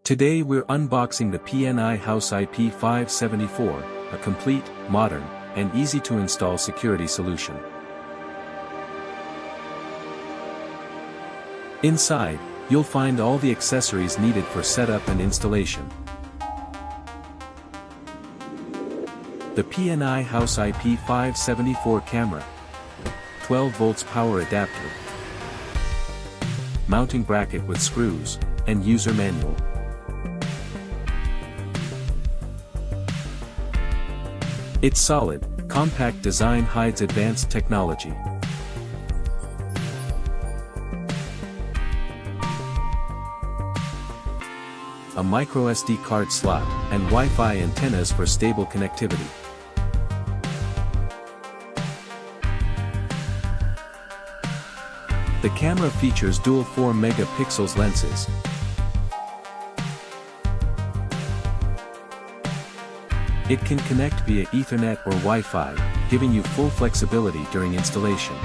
Today we're unboxing the PNI House IP574, a complete, modern, and easy-to-install security solution. Inside, you'll find all the accessories needed for setup and installation. The PNI House IP574 camera, 12 volts power adapter, mounting bracket with screws, and user manual. Its solid, compact design hides advanced technology. A microSD card slot, and Wi-Fi antennas for stable connectivity. The camera features dual 4 megapixels lenses. It can connect via Ethernet or Wi-Fi, giving you full flexibility during installation.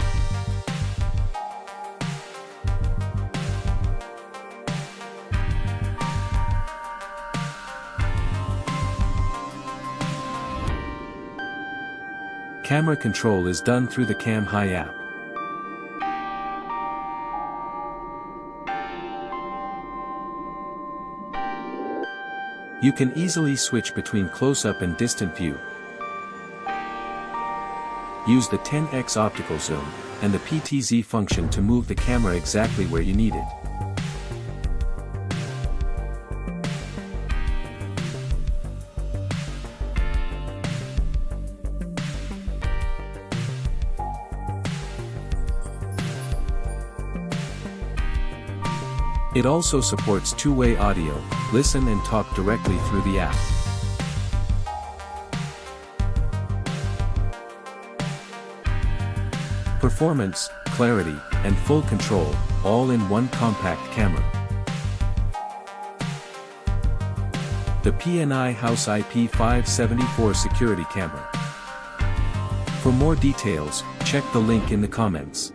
Camera control is done through the CamHi app. You can easily switch between close-up and distant view. Use the 10x optical zoom, and the PTZ function to move the camera exactly where you need it. It also supports two-way audio, listen and talk directly through the app. Performance, clarity, and full control, all in one compact camera. The PNI House IP574 security camera. For more details, check the link in the comments.